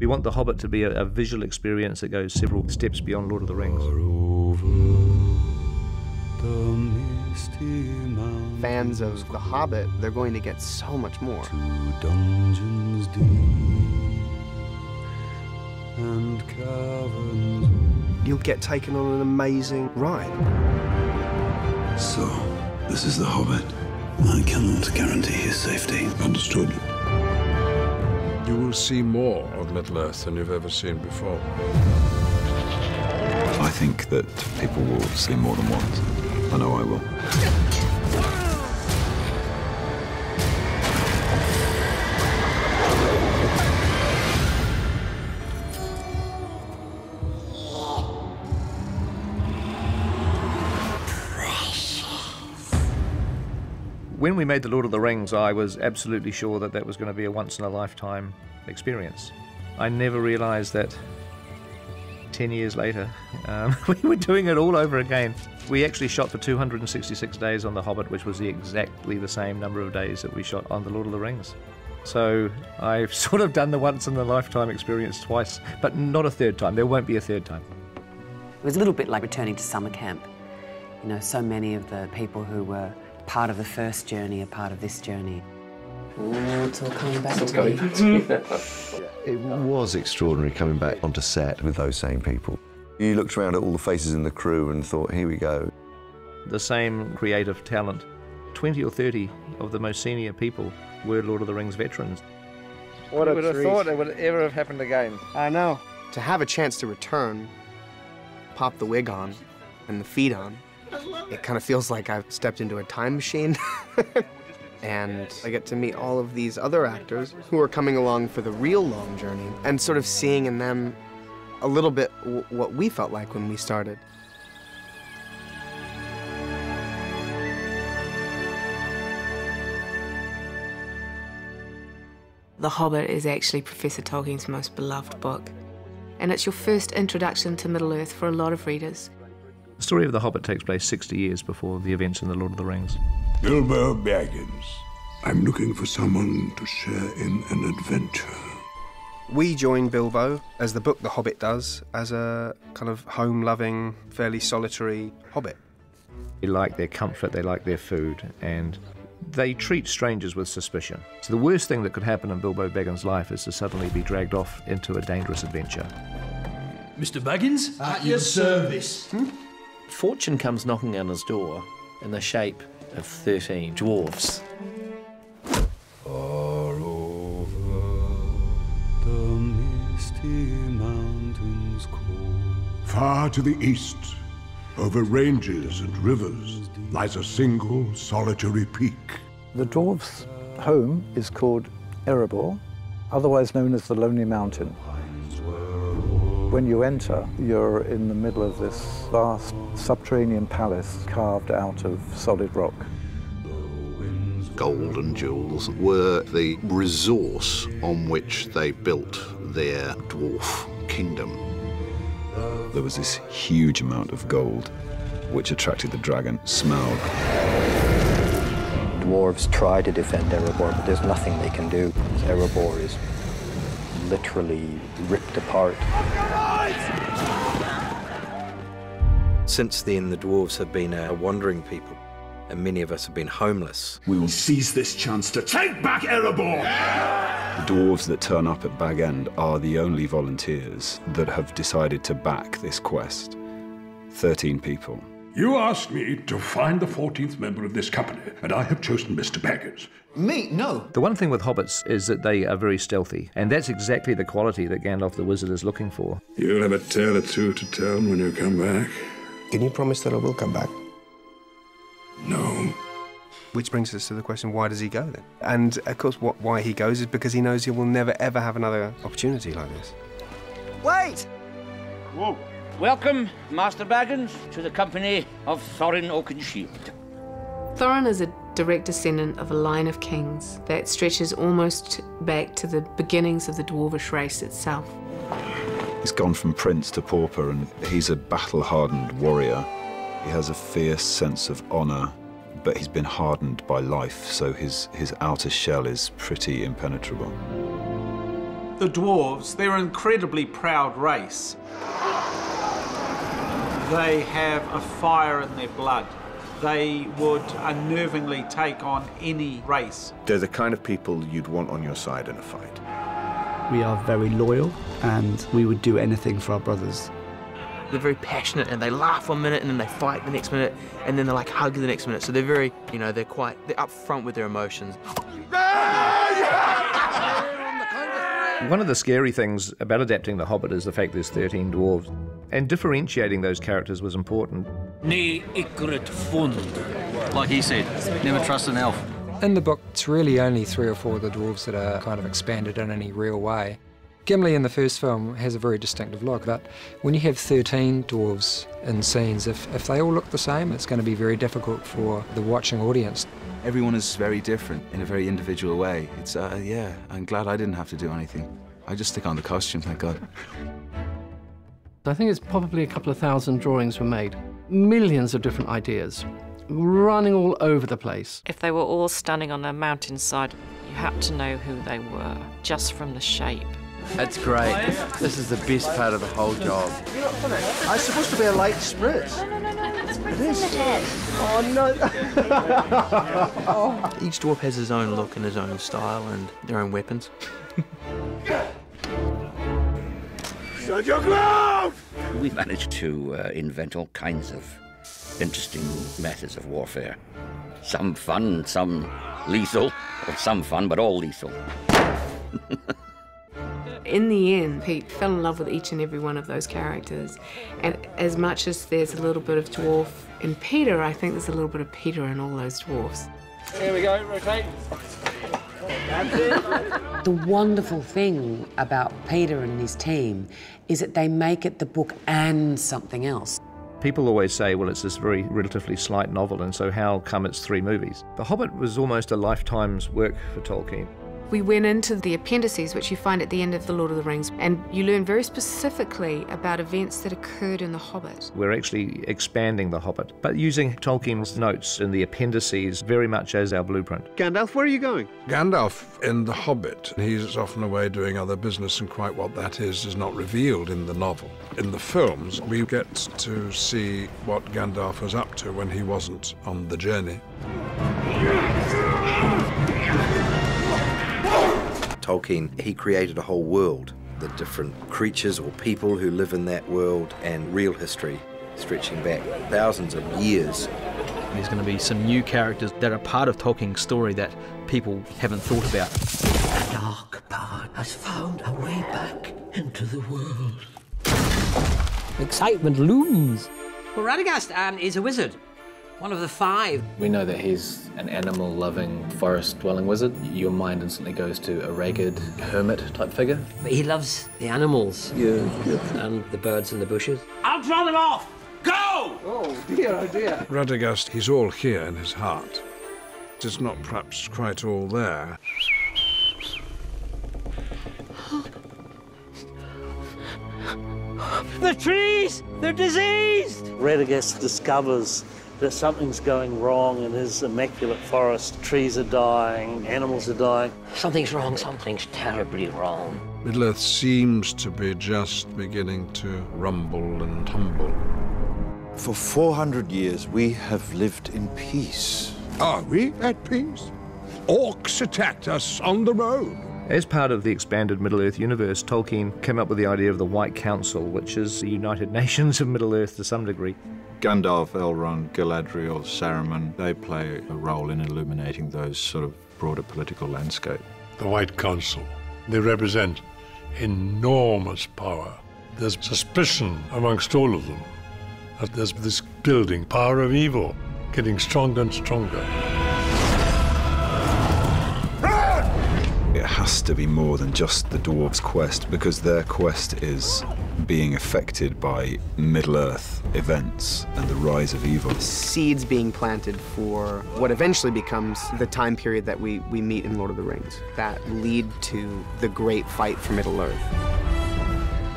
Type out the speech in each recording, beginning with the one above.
We want The Hobbit to be a visual experience that goes several steps beyond Lord of the Rings. Fans of The Hobbit, they're going to get so much more. Dungeons deep and caverns. You'll get taken on an amazing ride. So, this is The Hobbit. I cannot guarantee his safety. Understood? You will see more of Middle-earth than you've ever seen before. I think that people will see more than once. I know I will. When we made The Lord of the Rings, I was absolutely sure that that was going to be a once-in-a-lifetime experience. I never realized that 10 years later, we were doing it all over again. We actually shot for 266 days on The Hobbit, which was exactly the same number of days that we shot on The Lord of the Rings. So I've sort of done the once-in-a-lifetime experience twice, but not a third time. There won't be a third time. It was a little bit like returning to summer camp. You know, so many of the people who were part of the first journey are part of this journey. It's all coming back to me. It was extraordinary coming back onto set with those same people. You looked around at all the faces in the crew and thought, here we go. The same creative talent. 20 or 30 of the most senior people were Lord of the Rings veterans. What a would have treat. thought it would ever have happened again. I know. To have a chance to return, pop the wig on and the feet on, it kind of feels like I've stepped into a time machine. And I get to meet all of these other actors who are coming along for the real long journey and sort of seeing in them a little bit what we felt like when we started. The Hobbit is actually Professor Tolkien's most beloved book, and it's your first introduction to Middle-earth for a lot of readers. The story of The Hobbit takes place 60 years before the events in The Lord of the Rings. Bilbo Baggins. I'm looking for someone to share in an adventure. We join Bilbo, as the book The Hobbit does, as a kind of home-loving, fairly solitary hobbit. They like their comfort, they like their food, and they treat strangers with suspicion. So the worst thing that could happen in Bilbo Baggins' life is to suddenly be dragged off into a dangerous adventure. Mr. Baggins? At your service. Fortune comes knocking on his door in the shape of 13 dwarves. Far over the misty mountains cold. Far to the east, over ranges and rivers, lies a single solitary peak. The dwarves' home is called Erebor, otherwise known as the Lonely Mountain. When you enter, you're in the middle of this vast subterranean palace carved out of solid rock. Gold and jewels were the resource on which they built their dwarf kingdom. There was this huge amount of gold which attracted the dragon, Smaug. Dwarves try to defend Erebor, but there's nothing they can do. Erebor is literally ripped apart. Since then, the dwarves have been a wandering people, and many of us have been homeless. We will seize this chance to take back Erebor! The dwarves that turn up at Bag End are the only volunteers that have decided to back this quest. 13 people. You asked me to find the 14th member of this company, and I have chosen Mr. Baggins. Me? No. The one thing with hobbits is that they are very stealthy, and that's exactly the quality that Gandalf the Wizard is looking for. You'll have a tale or two to tell when you come back. Can you promise that I will come back? No. Which brings us to the question, why does he go then? And of course, why he goes is because he knows he will never ever have another opportunity like this. Wait! Whoa. Welcome, Master Baggins, to the company of Thorin Oakenshield. Thorin is a direct descendant of a line of kings that stretches almost back to the beginnings of the dwarvish race itself. He's gone from prince to pauper, and he's a battle-hardened warrior. He has a fierce sense of honor, but he's been hardened by life, so his outer shell is pretty impenetrable. The dwarves, they're an incredibly proud race. They have a fire in their blood. They would unnervingly take on any race. They're the kind of people you'd want on your side in a fight. We are very loyal, and we would do anything for our brothers. They're very passionate, and they laugh 1 minute and then they fight the next minute, and then they like hug the next minute. So they're very, you know, they're up front with their emotions. One of the scary things about adapting The Hobbit is the fact there's 13 dwarves. And differentiating those characters was important. Ne ikrit fund. Like he said, never trust an elf. In the book, it's really only 3 or 4 of the dwarves that are kind of expanded in any real way. Gimli in the first film has a very distinctive look, but when you have 13 dwarves in scenes, if they all look the same, it's going to be very difficult for the watching audience. Everyone is very different in a very individual way. It's, yeah, I'm glad I didn't have to do anything. I just stick on the costume, thank God. I think it's probably a couple of thousand drawings were made. Millions of different ideas, running all over the place. If they were all standing on a mountainside, you had to know who they were, just from the shape. It's great. This is the best part of the whole job. You're not funny. It's supposed to be a light spritz. No, it's It is. Oh, no. Each dwarf has his own look and his own style and their own weapons. Shut your mouth! We managed to invent all kinds of interesting methods of warfare. Some fun, some lethal, or some fun, but all lethal. In the end, Pete fell in love with each and every one of those characters. And as much as there's a little bit of dwarf in Peter, I think there's a little bit of Peter in all those dwarfs. Here we go, rotate. The wonderful thing about Peter and his team is that they make it the book and something else. People always say, well, it's this very relatively slight novel, and so how come it's 3 movies? The Hobbit was almost a lifetime's work for Tolkien. We went into the appendices, which you find at the end of The Lord of the Rings, and you learn very specifically about events that occurred in The Hobbit. We're actually expanding The Hobbit, but using Tolkien's notes in the appendices very much as our blueprint. Gandalf, where are you going? Gandalf in The Hobbit, he's often away doing other business, and quite what that is not revealed in the novel. In the films, we get to see what Gandalf was up to when he wasn't on the journey. Tolkien, he created a whole world, the different creatures or people who live in that world, and real history stretching back thousands of years. There's going to be some new characters that are part of Tolkien's story that people haven't thought about. The dark part has found a way back into the world. Excitement looms. Well, Radagast is a wizard. One of the 5. We know that he's an animal-loving, forest-dwelling wizard. Your mind instantly goes to a ragged hermit-type figure. But he loves the animals and the birds in the bushes. I'll draw them off! Go! Oh, dear, oh, dear. Radagast, he's all here in his heart. It's not perhaps quite all there. The trees! They're diseased! Radagast discovers that something's going wrong in his immaculate forest. Trees are dying, animals are dying. Something's wrong, something's terribly wrong. Middle-earth seems to be just beginning to rumble and tumble. For 400 years, we have lived in peace. Are we at peace? Orcs attacked us on the road. As part of the expanded Middle-earth universe, Tolkien came up with the idea of the White Council, which is the United Nations of Middle-earth to some degree. Gandalf, Elrond, Galadriel, Saruman, they play a role in illuminating those sort of broader political landscape. The White Council. They represent enormous power. There's suspicion amongst all of them that there's this building power of evil getting stronger and stronger. It has to be more than just the dwarves' quest, because their quest is being affected by Middle-earth events and the rise of evil. Seeds being planted for what eventually becomes the time period that we meet in Lord of the Rings, that lead to the great fight for Middle-earth.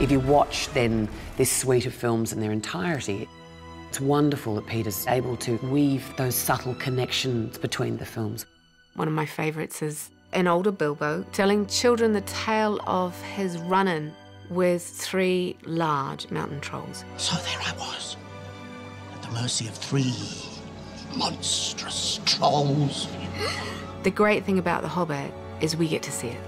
If you watch then this suite of films in their entirety, it's wonderful that Peter's able to weave those subtle connections between the films. One of my favourites is an older Bilbo telling children the tale of his run-in with 3 large mountain trolls. So there I was, at the mercy of 3 monstrous trolls. The great thing about The Hobbit is we get to see it.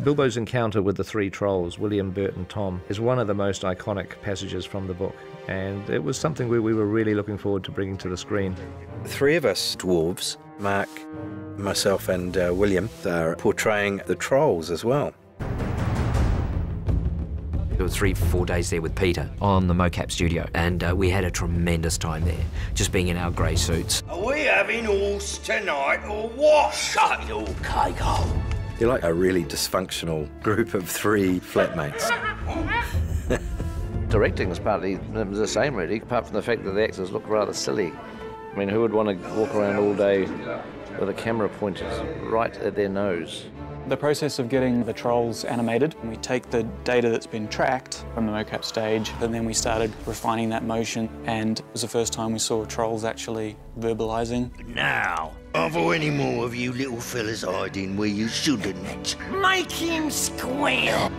Bilbo's encounter with the 3 trolls, William, Bert and Tom, is one of the most iconic passages from the book, and it was something we were really looking forward to bringing to the screen. 3 of us dwarves, Mark, myself and William, are portraying the trolls as well. There were 3-4 days there with Peter on the mocap studio, and we had a tremendous time there, just being in our grey suits. Are we having horse tonight or what? Shut your cake hole. You're like a really dysfunctional group of 3 flatmates. Directing is partly the same, really, apart from the fact that the actors look rather silly. I mean, who would want to walk around all day with a camera pointed right at their nose? The process of getting the trolls animated, we take the data that's been tracked from the mocap stage, and then we started refining that motion, and it was the first time we saw trolls actually verbalising. Now, are there any more of you little fellas hiding where you shouldn't? Make him squeal!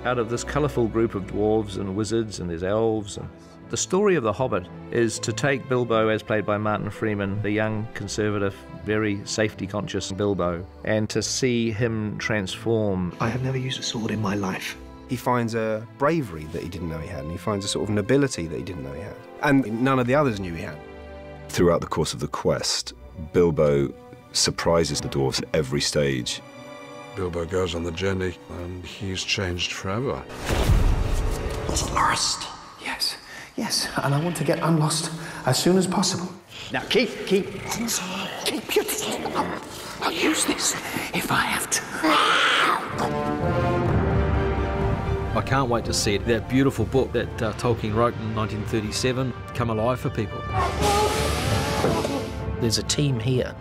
Out of this colourful group of dwarves and wizards, and there's elves, and the story of The Hobbit is to take Bilbo, as played by Martin Freeman, the young, conservative, very safety-conscious Bilbo, and to see him transform. I have never used a sword in my life. He finds a bravery that he didn't know he had, and he finds a sort of nobility that he didn't know he had. And none of the others knew he had. Throughout the course of the quest, Bilbo surprises the dwarves at every stage. Bilbo goes on the journey, and he's changed forever. Was lost. Yes, and I want to get unlost as soon as possible. Now keep your distance. I'll use this if I have to. I can't wait to see it. That beautiful book that Tolkien wrote in 1937 come alive for people. There's a team here